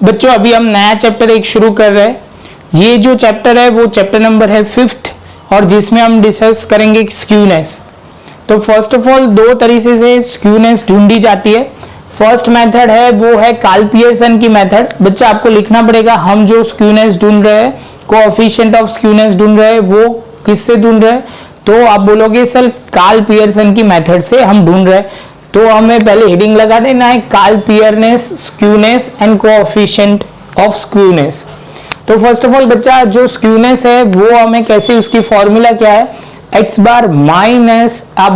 बच्चों अभी हम नया चैप्टर एक शुरू कर रहे हैं। ये जो चैप्टर है वो चैप्टर नंबर है 5th और जिसमें हम डिस्कस करेंगे स्क्यूनेस। तो फर्स्ट ऑफ ऑल दो तरीके से स्क्यूनेस ढूंढी जाती है। फर्स्ट मेथड है वो है कार्ल पियर्सन की मेथड। बच्चा आपको लिखना पड़ेगा हम जो स्क्यूनेस ढूंढ रहे हैं, कोएफिशिएंट ऑफ स्क्यूनेस ढूंढ रहे हैं, वो किससे ढूंढ रहे हैं? तो आप बोलोगे सर कार्ल पियर्सन की मेथड से हम ढूंढ रहे हैं। तो हमें पहले हेडिंग लगा देना है Karl Pearson skewness and coefficient of skewness. तो फर्स्ट ऑफ ऑल बच्चा जो स्क्यूनेस है वो हमें कैसे, उसकी फॉर्मूला क्या है? x बार माइनस आप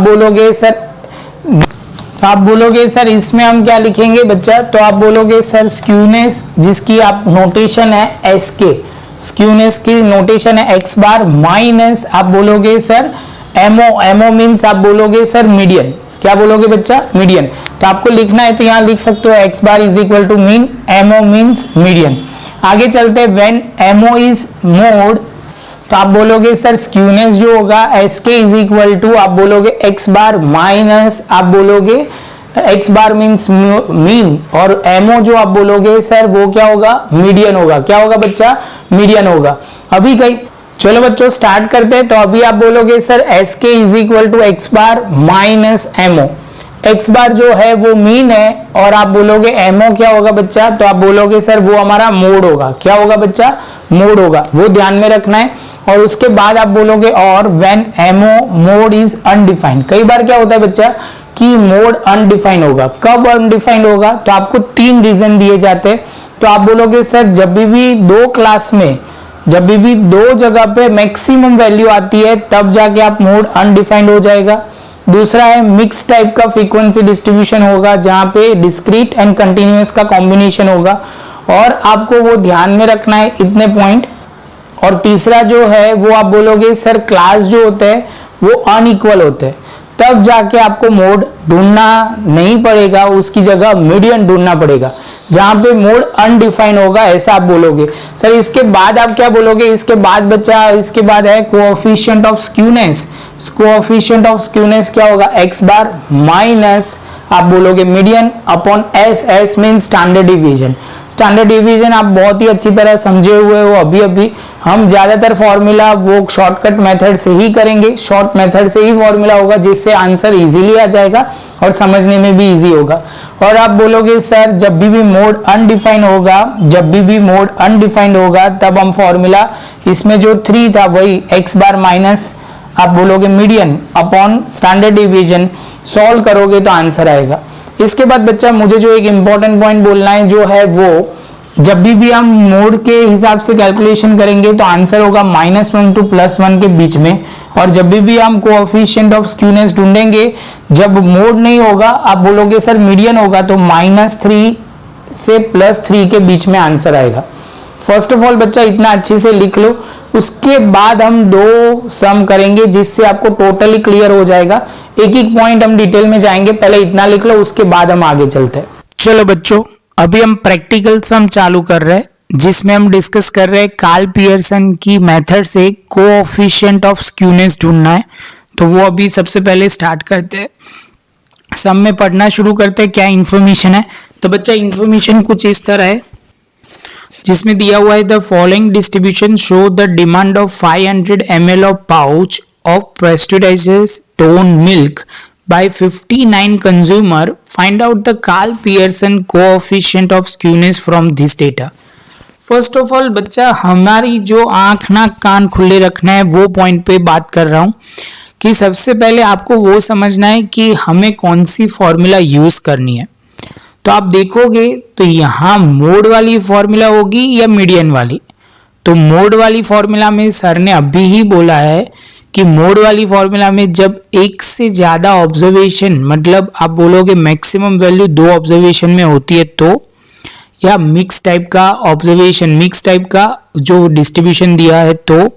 बोलोगे सर इसमें हम क्या लिखेंगे बच्चा? तो आप बोलोगे सर स्क्यूनेस जिसकी आप नोटेशन है एस के, स्क्यूनेस की नोटेशन है x बार माइनस आप बोलोगे सर एमओ मीन्स आप बोलोगे सर मीडियन। क्या बोलोगे बच्चा? मीडियन। तो आपको लिखना है तो यहां लिख सकते हो x bar is equal to mean, MO means median. आगे चलते हैं, व्हेन एमओ इज मोड तो आप बोलोगे सर स्क्यूनेस जो होगा S K is equal to आप बोलोगे x बार माइनस आप बोलोगे x बार मीन्स मीन और एमओ जो आप बोलोगे सर वो क्या होगा? मीडियन होगा। क्या होगा बच्चा? मीडियन होगा। अभी कहीं चलो बच्चों स्टार्ट करते हैं। तो अभी आप बोलोगे sir S K is equal to X bar minus MO. X bar जो है वो मीन है और आप बोलोगे एमओ क्या होगा बच्चा? तो आप बोलोगे सर वो हमारा मोड होगा। क्या होगा बच्चा? मोड होगा। वो ध्यान में रखना है। और उसके बाद आप बोलोगे और when MO mode is undefined. कई बार क्या होता है बच्चा कि मोड अनडिफाइंड होगा। कब अनडिफाइंड होगा? तो आपको 3 रीजन दिए जाते हैं। तो आप बोलोगे सर जब भी दो क्लास में जब भी दो जगह पे मैक्सिमम वैल्यू आती है तब जाके आप मोड अनडिफाइंड हो जाएगा। दूसरा है मिक्स टाइप का फ्रीक्वेंसी डिस्ट्रीब्यूशन होगा जहां पे डिस्क्रीट एंड कंटिन्यूअस का कॉम्बिनेशन होगा और आपको वो ध्यान में रखना है इतने पॉइंट। और तीसरा जो है वो आप बोलोगे सर क्लास जो होते हैं वो अनइक्वल होते हैं, तब जाके आपको मोड ढूंढना नहीं पड़ेगा, उसकी जगह मीडियन ढूंढना पड़ेगा जहां पे मोड अनडिफाइंड होगा, ऐसा आप बोलोगे। सर इसके बाद आप क्या बोलोगे? इसके बाद बच्चा इसके बाद है coefficient of skewness. Coefficient of skewness क्या होगा? x बार माइनस आप बोलोगे median upon S. S mean standard division. Standard division आप बहुत ही अच्छी तरह समझे हुए हो। अभी हम ज्यादातर फॉर्मूला वो शॉर्टकट मेथड से ही करेंगे, शॉर्ट मेथड से ही फॉर्मूला होगा जिससे आंसर इजीली आ जाएगा और समझने में भी इजी होगा। और आप बोलोगे सर जब भी मोड अनडिफाइंड होगा तब हम फॉर्मूला इसमें जो 3 था वही x बार माइनस आप बोलोगे median upon standard division solve करोगे तो आंसर आएगा। इसके बाद बच्चा मुझे जो एक इंपॉर्टेंट पॉइंट बोलना है जो है वो जब भी हम मोड के हिसाब से कैलकुलेशन करेंगे तो आंसर होगा -1 to +1 के बीच में। और जब भी हम कोएफिशिएंट ऑफ स्क्यूनेस ढूंढेंगे जब मोड नहीं होगा आप बोलोगे सर मीडियन होगा तो -3 से +3 के बीच में आंसर आएगा। फर्स्ट ऑफ ऑल बच्चा इतना अच्छे से लिख लो। उसके बाद हम 2 सम करेंगे जिससे आपको टोटली क्लियर हो जाएगा। एक एक पॉइंट हम डिटेल में जाएंगे, पहले इतना लिख लो उसके बाद हम आगे चलते हैं। चलो बच्चों अभी हम प्रैक्टिकल सम चालू कर रहे हैं जिसमें हम डिस्कस कर रहे हैं कार्ल पियर्सन की मेथड से कोएफिशिएंट ऑफ स्क्यूनेस ढूंढना है। तो वो अभी सबसे पहले स्टार्ट करते हैं, सम में पढ़ना शुरू करते हैं क्या इंफॉर्मेशन है। तो बच्चा इंफॉर्मेशन कुछ इस तरह है जिसमें दिया हुआ है the following distribution show the demand of 500 ml of pouch of pasteurized toned milk by 59 consumer. Find out the Karl Pearson coefficient of skewness from this data. First of all बच्चा हमारी जो आंख नाक कान खुले रखना है वो पॉइंट पे बात कर रहा हूं कि सबसे पहले आपको वो समझना है कि हमें कौन सी फॉर्मूला यूज करनी है। तो आप देखोगे तो यहाँ मोड वाली फॉर्मूला होगी या मीडियन वाली। तो मोड वाली फॉर्मूला में सर ने अभी ही बोला है कि मोड वाली फॉर्मूला में जब एक से ज्यादा ऑब्जर्वेशन मतलब आप बोलोगे मैक्सिमम वैल्यू 2 ऑब्जर्वेशन में होती है तो, या मिक्स टाइप का ऑब्जर्वेशन मिक्स टाइप का जो डिस्ट्रीब्यूशन दिया है तो।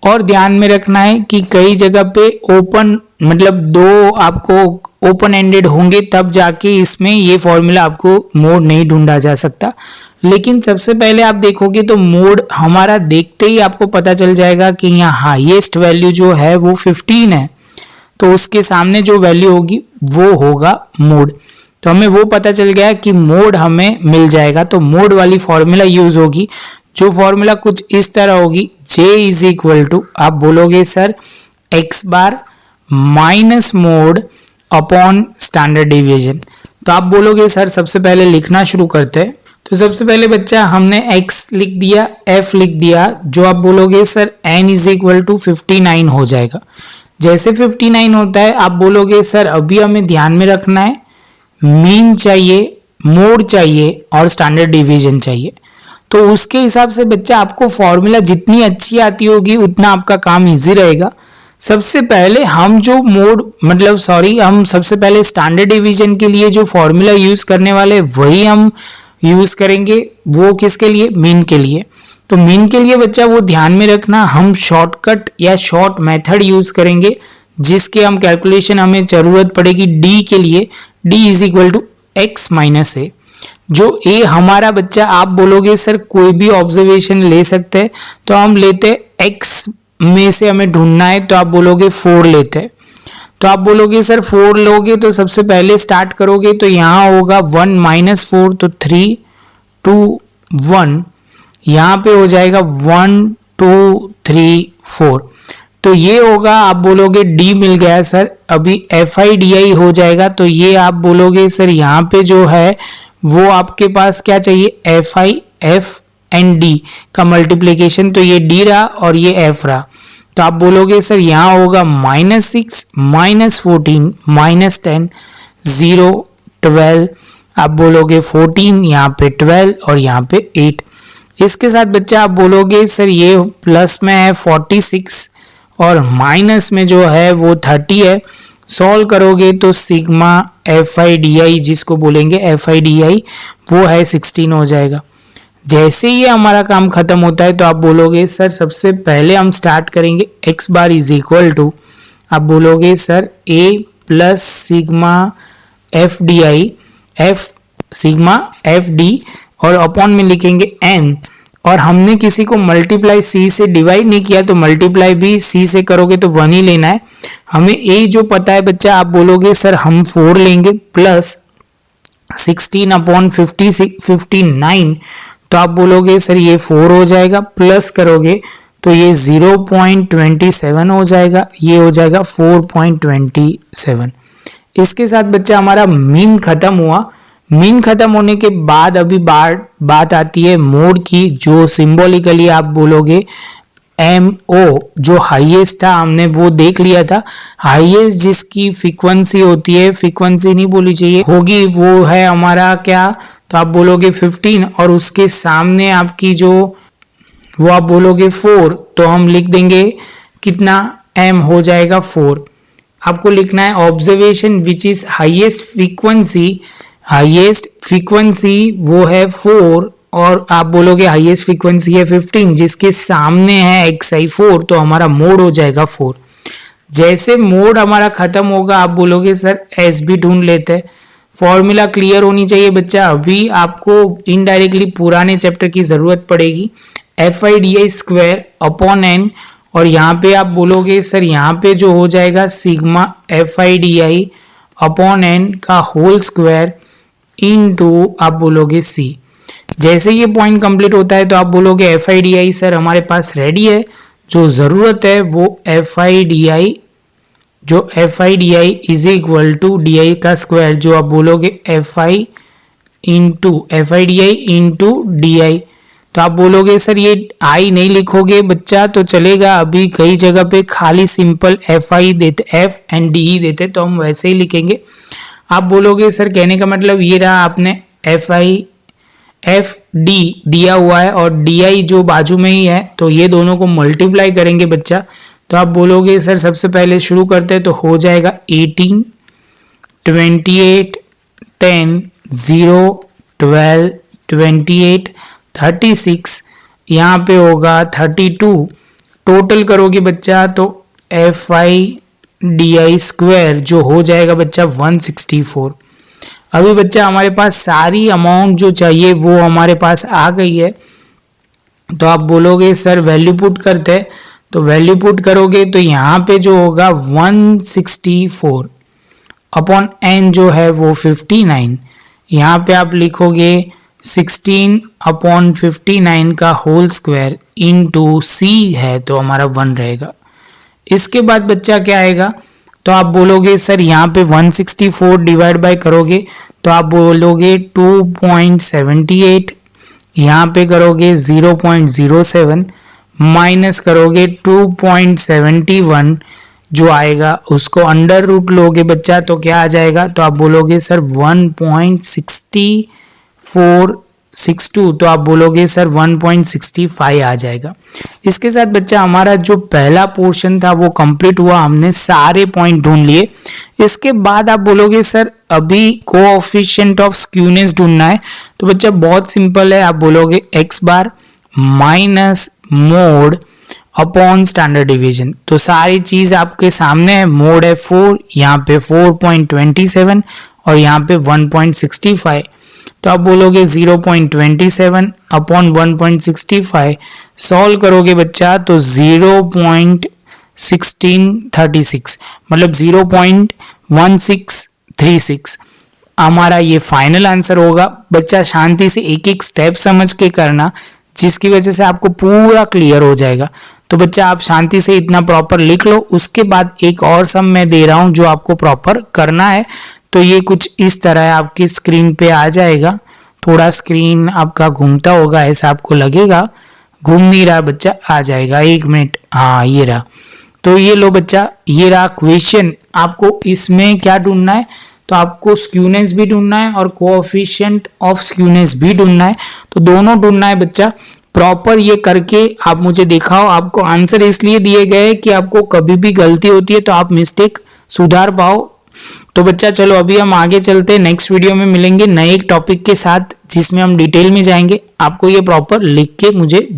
और ध्यान में रखना है कि कई जगह पे ओपन मतलब 2 आपको ओपन एंडेड होंगे तब जाके इसमें ये फॉर्मूला आपको मोड नहीं ढूंढा जा सकता। लेकिन सबसे पहले आप देखोगे तो मोड हमारा देखते ही आपको पता चल जाएगा कि यहाँ हाईएस्ट वैल्यू जो है वो 15 है तो उसके सामने जो वैल्यू होगी वो होगा मोड। तो हमें वो पता चल गया कि मोड हमें मिल जाएगा। तो मोड वाली फॉर्मूला यूज होगी, जो फॉर्मूला कुछ इस तरह होगी, J इज इक्वल टू, आप बोलोगे sir x bar minus mode upon standard division. तो आप बोलोगे सर सबसे पहले लिखना शुरू करते हैं। तो सबसे पहले बच्चा हमने x लिख दिया, f लिख दिया, जो आप बोलोगे sir n is equal to 59 हो जाएगा। जैसे 59 होता है आप बोलोगे सर अभी हमें ध्यान में रखना है मीन चाहिए, मोड चाहिए और स्टैंडर्ड डिवीजन चाहिए। तो उसके हिसाब से बच्चा आपको फॉर्मूला जितनी अच्छी आती होगी उतना आपका काम इजी रहेगा। सबसे पहले हम जो हम सबसे पहले स्टैंडर्ड डिवीजन के लिए जो फॉर्मूला यूज करने वाले वही हम यूज करेंगे। वो किसके लिए? मीन के लिए। तो मीन के लिए बच्चा वो ध्यान में रखना, हम शॉर्टकट या शॉर्ट मेथड यूज करेंगे जिसके हम कैलकुलेशन हमें जरूरत पड़ेगी डी के लिए। D is equal to X minus A. जो ए हमारा बच्चा आप बोलोगे सर कोई भी ऑब्जर्वेशन ले सकते हैं, तो हम लेते एक्स में से हमें ढूंढना है, तो आप बोलोगे 4 लेते हैं। तो आप बोलोगे सर 4 लोगे तो सबसे पहले स्टार्ट करोगे तो यहां होगा 1 माइनस 4, तो 3 2 1, यहां पे हो जाएगा 1 2 3 4। तो ये होगा, आप बोलोगे डी मिल गया सर, अभी एफ आई डी आई हो जाएगा। तो ये आप बोलोगे सर यहाँ पे जो है वो आपके पास क्या चाहिए? F I F and D का मल्टीप्लीकेशन। तो ये डी रहा और ये एफ रहा। तो आप बोलोगे सर यहाँ होगा -6 -14 -10 0 12, आप बोलोगे 14, यहाँ पे 12 और यहाँ पे 8। इसके साथ बच्चा आप बोलोगे सर ये प्लस में है 46 और माइनस में जो है वो 30 है। सॉल्व करोगे तो सिग्मा एफ आई डी आई, जिसको बोलेंगे एफ आई डी आई, वो है 16 हो जाएगा। जैसे ही हमारा काम खत्म होता है तो आप बोलोगे सर सबसे पहले हम स्टार्ट करेंगे x bar is equal to, आप बोलोगे sir a plus sigma F D I, F sigma F D और अपॉन में लिखेंगे n। और हमने किसी को मल्टीप्लाई c से डिवाइड नहीं किया, तो मल्टीप्लाई भी c से करोगे तो 1 ही लेना है। हमें a जो पता है बच्चा, आप बोलोगे सर हम 4 लेंगे प्लस 16 अपॉन 59, तो आप बोलोगे सर ये 4 हो जाएगा, प्लस करोगे तो ये 0.27 हो जाएगा, ये हो जाएगा 4.27। इसके साथ बच्चा हमारा मीन खत्म हुआ। मीन खत्म होने के बाद अभी बात आती है मोड की, जो सिंबॉलिकली आप बोलोगे MO, जो हाईएस्ट था हमने वो देख लिया था। हाईएस्ट जिसकी फ्रीक्वेंसी होती है, फ्रीक्वेंसी नहीं बोली चाहिए, होगी, वो है हमारा क्या, तो आप बोलोगे 15 और उसके सामने आपकी जो वो आप बोलोगे 4, तो हम लिख देंगे कितना, M हो जाएगा 4। आपको लिखना है observation which is highest frequency, highest frequency वो है 4 और आप बोलोगे हाईएस्ट फ्रीक्वेंसी है 15 जिसके सामने है xi4, तो हमारा मोड हो जाएगा 4। जैसे मोड हमारा खत्म होगा आप बोलोगे सर एस भी ढूंढ लेते हैं। फॉर्मूला क्लियर होनी चाहिए बच्चा, अभी आपको इनडायरेक्टली पुराने चैप्टर की जरूरत पड़ेगी। F I D I square upon N, और यहाँ पे आप बोलोगे सर यहाँ पे जो हो जाएगा sigma F I D I upon N का होल स्क्वायर इनटू आप बोलोगे सी। जैसे ये पॉइंट कंप्लीट होता है तो आप बोलोगे F I D I sir हमारे पास रेडी है। जो जरूरत है वो एफ आई डी आई, जो F I D I is equal to D I का स्क्वायर, जो आप बोलोगे F I D I into D I. तो आप बोलोगे सर ये आई नहीं लिखोगे बच्चा तो चलेगा, अभी कई जगह पे खाली सिंपल एफ आई देते, एफ एंड डी ही देते, तो हम वैसे ही लिखेंगे। आप बोलोगे सर कहने का मतलब ये रहा, आपने एफ डी दिया हुआ है और डी आई जो बाजू में ही है, तो ये दोनों को मल्टीप्लाई करेंगे बच्चा। तो आप बोलोगे सर सबसे पहले शुरू करते हैं तो हो जाएगा 18 28 10 0 12 28 36, यहाँ पे होगा 32। टोटल करोगे बच्चा तो F I D I square जो हो जाएगा बच्चा 164। अभी बच्चा हमारे पास सारी अमाउंट जो चाहिए वो हमारे पास आ गई है। तो आप बोलोगे सर वैल्यू पुट करते हैं, तो वैल्यू पुट करोगे तो यहाँ पे जो होगा 164 अपॉन n जो है वो 59, यहाँ पे आप लिखोगे 16 अपॉन 59 का होल स्क्वायर इंटू c है तो हमारा 1 रहेगा। इसके बाद बच्चा क्या आएगा, तो आप बोलोगे सर यहाँ पे 164 डिवाइड बाय करोगे तो आप बोलोगे 2.78, यहाँ पे करोगे 0.07 माइनस करोगे 2.71 जो आएगा उसको अंडर रूट लोगे बच्चा तो क्या आ जाएगा, तो आप बोलोगे सर 1.6462 तो आप बोलोगे सर 1.65 आ जाएगा। इसके साथ बच्चा हमारा जो पहला पोर्शन था वो कंप्लीट हुआ, हमने सारे पॉइंट ढूंढ लिए। इसके बाद आप बोलोगे सर अभी कोएफिशिएंट ऑफ स्क्यूनेस ढूंढना है, तो बच्चा बहुत सिंपल है, आप बोलोगे x bar minus mode upon standard division. तो सारी चीज आपके सामने है, मोड है 4, यहाँ पे 4.27 और यहाँ पे 1.65, तो आप बोलोगे 0.27 अपॉन 1.65 सॉल्व करोगे बच्चा तो 0.1636 मतलब 0.1636 हमारा ये फाइनल आंसर होगा। बच्चा शांति से एक एक स्टेप समझ के करना, जिसकी वजह से आपको पूरा क्लियर हो जाएगा। तो बच्चा आप शांति से इतना प्रॉपर लिख लो, उसके बाद एक और सम मैं दे रहा हूं जो आपको प्रॉपर करना है। तो ये कुछ इस तरह आपकी स्क्रीन पे आ जाएगा, थोड़ा स्क्रीन आपका घूमता होगा ऐसा आपको लगेगा, घूम नहीं रहा बच्चा, आ जाएगा 1 मिनट, हाँ ये रहा। तो ये लो बच्चा, ये रहा क्वेश्चन। आपको इसमें क्या ढूंढना है, तो आपको स्क्यूनेस भी ढूंढना है और कोएफिशिएंट ऑफ स्क्यूनेस भी ढूंढना है, तो दोनों ढूंढना है बच्चा। प्रॉपर ये करके आप मुझे दिखाओ। आपको आंसर इसलिए दिए गए कि आपको कभी भी गलती होती है तो आप मिस्टेक सुधार पाओ। तो बच्चा चलो अभी हम आगे चलते हैं, नेक्स्ट वीडियो में मिलेंगे नए एक टॉपिक के साथ जिसमें हम डिटेल में जाएंगे। आपको ये प्रॉपर लिख के मुझे भेजना है।